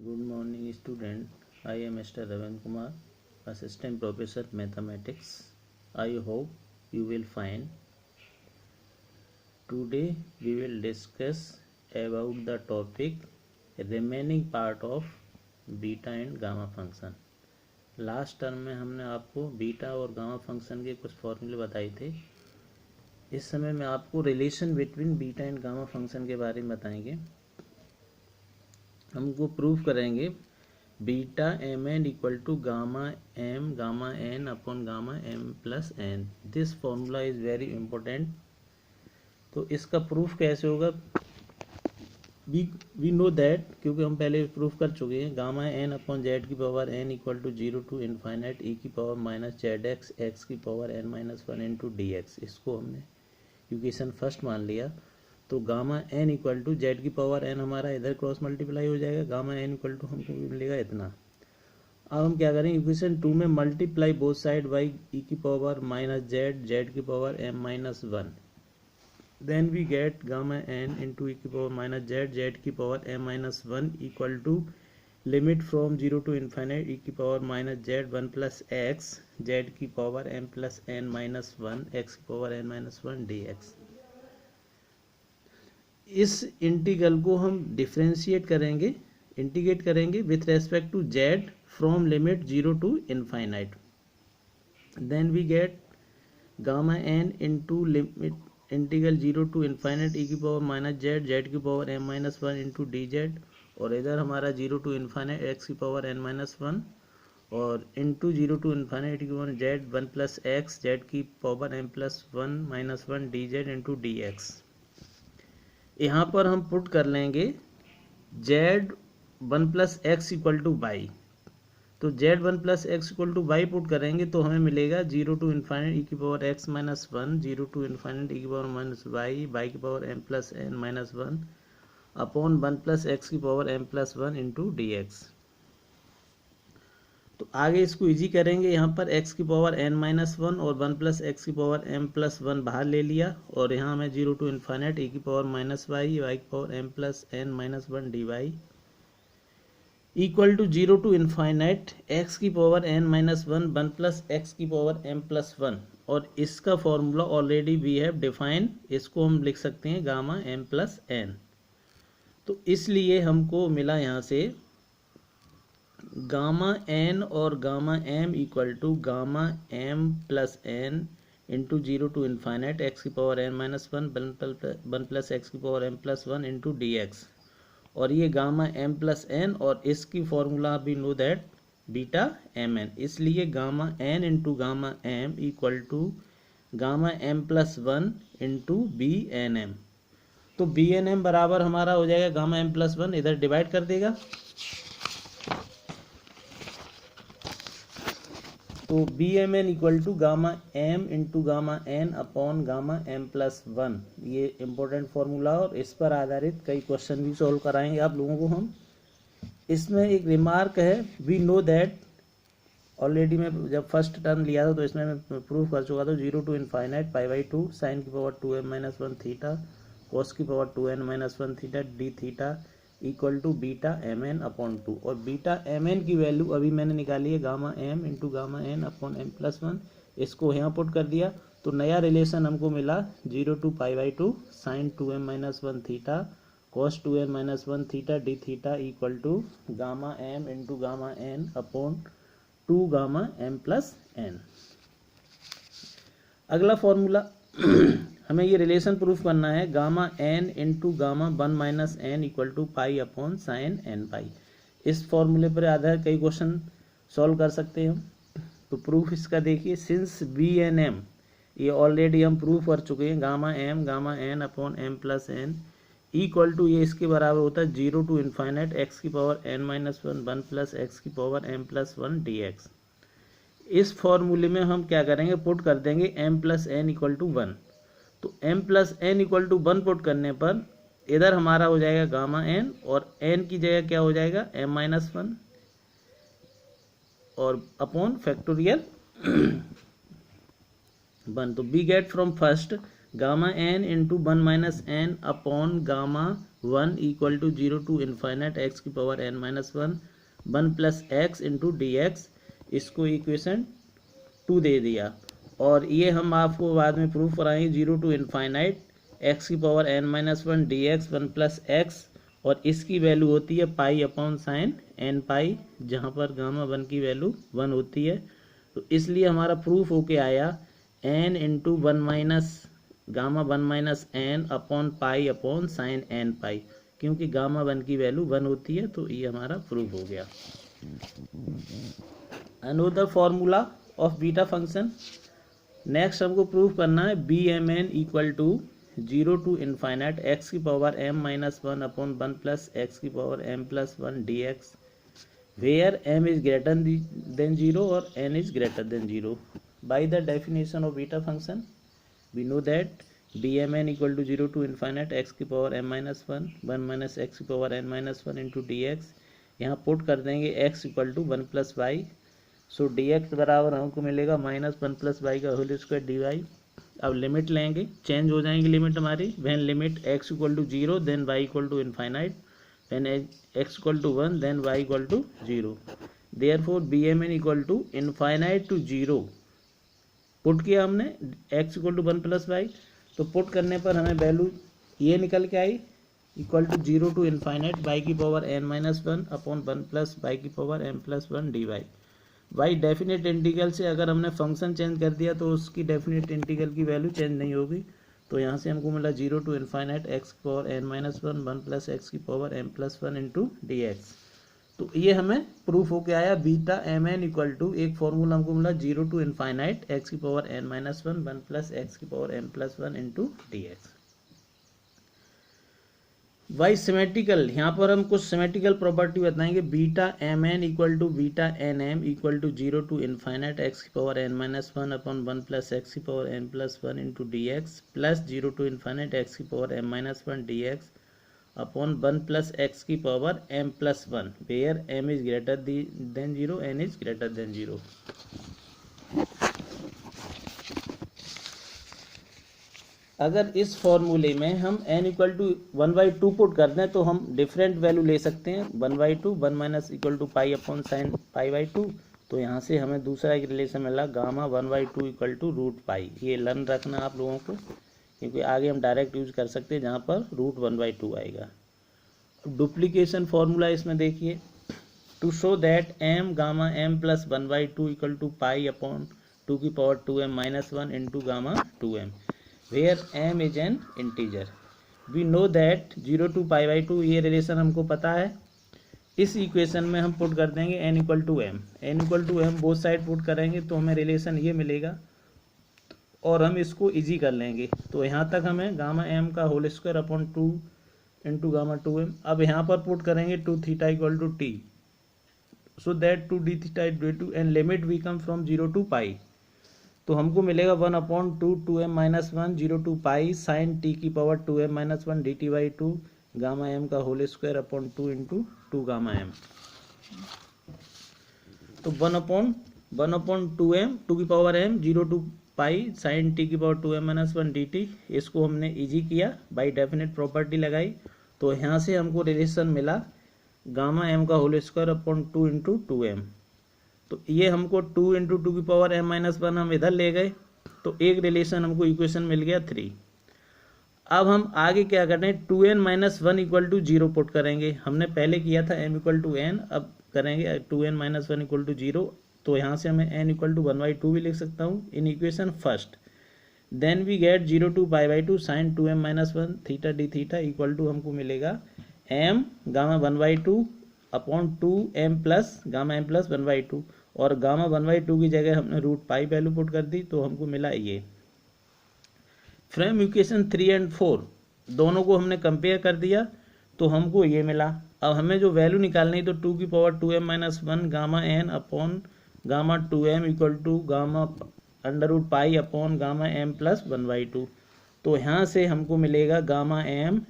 Good morning student. I am Mr. Ravan Kumar, Assistant Professor Mathematics. I hope you will find. Today we will discuss about the topic remaining part of beta and gamma function. Last term में हमने आपको beta और gamma function के कुछ फॉर्मूले बताए थे. इस समय मैं आपको relation between beta and gamma function के बारे में बताएंगे. हमको प्रूव करेंगे beta M N equal to gamma N upon gamma M plus N. This formula is very important. तो इसका प्रूफ कैसे होगा? वी नो दैट, क्योंकि हम पहले प्रूफ कर चुके हैं. गामा एन अपॉन जेड की power N equal to 0 to infinite E की पावर माइनस जेड एक्स की power N minus 1 into D x. इसको हमने इक्वेशन फर्स्ट मान लिया. तो gamma N equal to Z की पावर एन हमारा इधर क्रॉस मल्टीप्लाई हो जाएगा. गामा एन इक्वल टू हमको मिलेगा इतना. अब हम क्या करेंगे, इक्वेशन 2 में multiply both side by E की पावर माइनस जेड की power M minus 1. Then we get gamma N into E की पावर माइनस जेड की power M minus 1 equal to limit from 0 to infinite E की power minus Z 1 plus X Z की power M plus N minus 1 X की power N minus 1 D x. इस integral को हम differentiate करेंगे, integrate करेंगे with respect to Z from limit 0 to infinite. Then we get gamma N into limit integral 0 to infinite E की power minus Z की power M minus 1 into D Z. और इधर हमारा 0 to infinite X की power N minus 1 और into 0 to infinite की power Z 1 plus X Z की power M plus 1 minus 1 D Z into D x. यहाँ पर हम पुट कर लेंगे Z 1 plus X equal to Y. तो Z 1 plus X equal to Y put करेंगे तो हमें मिलेगा 0 टू इन्फाइनाइट ई की power X minus 1 0 to infinite E की पावर माइनस वाई की power M plus N minus 1 upon 1 plus x की power M plus 1 into D x. तो आगे इसको इजी करेंगे. यहाँ पर x की पावर n माइनस 1 और 1 प्लस एक्स की पावर m प्लस 1 बाहर ले लिया. और यहाँ हमें 0 टू इन्फाइनाइट e की पावर माइनस वाई की power m plus n minus 1 D Y equal to 0 to infinite x की power n minus 1 plus x की पावर m प्लस 1. और इसका formula already we have define. इसको हम लिख सकते हैं गामा m प्लस n. तो इसलिए हमको मिला यहाँ से गामा एन और gamma M equal to gamma M plus N into 0 to infinite x की power N minus 1 plus x की power M plus 1 into D X. और ये गामा एम प्लस एन और इसकी फॉर्मूला भी know that beta M N. इसलिए gamma N into gamma M equal to gamma M plus 1 into B N M. तो B N M बराबर हमारा हो जाएगा गामा एम प्लस 1. इधर डिवाइड कर देगा. तो B M N equal to gamma M into gamma N upon gamma M plus 1. ये इंपॉर्टेंट फॉर्मूला और इस पर आधारित कई क्वेश्चन भी सॉल्व कराएंगे आप लोगों को हम. इसमें एक रिमार्क है, वी नो दैट ऑलरेडी मैं जब फर्स्ट टर्म लिया था तो इसमें मैं प्रूव कर चुका था. 0 to infinite pi by 2 sine की power 2m minus 1 theta cos की power 2n minus 1 theta D theta equal to beta M N upon 2. और बीटा एम एन की वैल्यू अभी मैंने निकाली है gamma M into gamma N upon M plus 1. इसको यहाँ पुट कर दिया तो नया रिलेशन हमको मिला 0 to pi by 2 sine 2m minus 1 theta cos 2n minus 1 theta D theta equal to gamma M into gamma N upon 2 gamma M plus n. अगला formula हमें ये रिलेशन प्रूफ करना है gamma N into gamma 1 minus n equal to pi upon sine n pi. इस फॉर्मूले पर आधार कई question solve कर सकते हैं हम. तो प्रूफ इसका देखिए, सिंस बी एन एम ये ऑलरेडी हम प्रूफ कर चुके हैं. Gamma N upon M plus n equal to ये इसके बराबर होता है 0 टू इन्फाइनाइट एक्स की power N minus 1 plus x की power M plus 1 D x. इस फॉर्मूले में हम क्या करेंगे, पुट कर देंगे m plus n equal to 1. तो m plus n equal to 1 put करने पर इधर हमारा हो जाएगा गामा n और n की जगह क्या हो जाएगा m माइनस 1 और अपॉन फैक्टोरियल 1. तो we get from first gamma n into 1 minus n upon gamma 1 equal to 0 to infinite x की power n minus 1 plus x into D x, इसको इक्वेशन 2 दे दिया। और ये हम आपको बाद में प्रूफ कराएंगे 0 टू इन्फाइनाइट एक्स की power n minus 1 D x 1 plus x, और इसकी वैल्यू होती है पाई अपॉन साइन n पाई, जहाँ पर गामा 1 की वैल्यू 1 होती है। तो इसलिए हमारा प्रूफ होके आया n into 1 minus gamma 1 minus n upon sine n पाई, क्योंकि गामा 1 की वैल्यू 1 होती है। तो ये हमारा प्रूफ हो गया। Another formula of beta function, next हमको प्रूफ करना है B M N equal to 0 to infinite x की power m minus 1 upon 1 plus x की power m plus 1 D x, where m is greater than 0 और n is greater than 0। By the definition of beta function we know that B M N equal to 0 to infinite x की power m minus 1 minus x की power n minus 1 into D x. यहाँ put कर देंगे x equal to 1 plus y, so d x बराबर हमको मिलेगा minus 1 plus y का whole square d y. अब लिमिट लेंगे, चेंज हो जाएंगी लिमिट हमारी। When limit x equal to 0 then y equal to infinite, when x equal to 1 then y equal to 0। Therefore B M N equal to infinite to 0 put किया हमने x equal to 1 plus y, तो put करने पर हमें value ये निकल के आई equal to 0 to infinite y की power n minus 1 upon 1 plus y की power m plus 1 D y. Y definite integral से अगर हमने फंक्शन चेंज कर दिया तो उसकी डेफिनेट इंटीग्रल की वैल्यू चेंज नहीं होगी। तो यहाँ से हमको मिला 0 टू इन्फाइनाइट एक्स की power n minus 1 plus x की power m plus 1 into D x. तो ये हमें प्रूफ होके आया beta M N equal to, एक फॉर्मूला हमको मिला 0 टू इन्फाइनाइट एक्स की power n minus 1 plus x की power m plus 1 into D x. Why symmetrical, यहाँ पर हम कुछ सिमेट्रिकल प्रॉपर्टी बताएंगे। Beta M N equal to beta N m equal to 0 to infinite x की power n minus 1 upon 1 plus x की power m plus 1 into D x, plus 0 to infinite x की power m minus 1 D x upon 1 plus x की power m plus 1, where m is greater than 0 n is greater than 0। अगर इस फॉर्मूले में हम n equal to 1/2 put कर दें तो हम डिफरेंट वैल्यू ले सकते हैं। 1/2 1 minus equal to pi upon sine पाई/2, तो यहाँ से हमें दूसरा एक रिलेशन मिला gamma 1/2 equal to root pi. ये लर्न रखना आप लोगों को, क्योंकि आगे हम डायरेक्ट यूज कर सकते हैं जहाँ पर रूट 1/2 आएगा। डुप्लीकेशन फॉर्मूला इसमें देखिए, to show that m gamma m plus 1/2 equal to pi upon 2 की power 2m minus 1 into gamma 2m, where m is an integer। we know that 0 to pi/2 ये रिलेशन हमको पता है। इस equation में हम पुट कर देंगे n equal to m both side put करेंगे तो हमें रिलेशन ये मिलेगा, और हम इसको इजी कर लेंगे। तो यहाँ तक हमें गामा m का whole square upon 2 into gamma 2m। अब यहाँ पर पुट करेंगे 2 theta equal to t, so that 2 d theta is to, and limit we come from 0 to pi, तो हमको मिलेगा 1 upon 2m minus 1 0 to pi sine t की power 2m minus 1 dt/2 gamma m का whole square upon 2 into 2 gamma m। तो 1 upon 2m 2 की power m 0 to pi sine t की power 2m minus 1 dt, इसको हमने easy किया by definite property लगाई। तो यहाँ से हमको रिलेशन मिला गामा m का whole square upon 2 into 2m। तो ये हमको 2 इंटू 2 की पावर m माइनस 1 हम इधर ले गए, तो एक रिलेशन हमको इक्वेशन मिल गया 3। अब हम आगे क्या करते हैं, 2n minus 1 equal to 0 put करेंगे। हमने पहले किया था m इक्वल टू n, अब करेंगे 2n माइनस 1 इक्वल टू 0। तो यहाँ से हमें n इक्वल टू 1/2 भी लिख सकता हूँ in equation first. Then we get 0 to पाई/2 sine 2m minus 1 theta D theta equal to हमको मिलेगा m gamma 1/2 upon 2m plus gamma m plus 1/2, और गामा 1/2 की जगह हमने रूट पाई वैल्यू पुट कर दी, तो हमको मिला ये। फ्रॉम इक्वेशन 3 एंड 4 दोनों को हमने कंपेयर कर दिया तो हमको ये मिला। अब हमें जो वैल्यू निकालनी तो 2 की power 2m minus 1 gamma n upon gamma 2m equal to gamma under root pi upon gamma m plus 1/2। तो यहाँ से हमको मिलेगा gamma m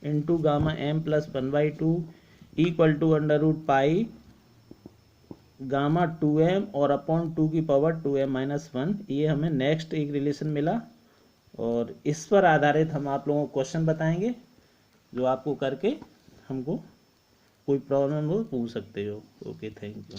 into gamma m plus 1/2 equal to under root pi gamma 2m और upon 2 की power 2m minus 1। ये हमें next एक रिलेशन मिला, और इस पर आधारित हम आप लोगों को क्वेश्चन बताएंगे। जो आपको करके हमको कोई प्रॉब्लम हो पूछ सकते हो। Okay, thank you.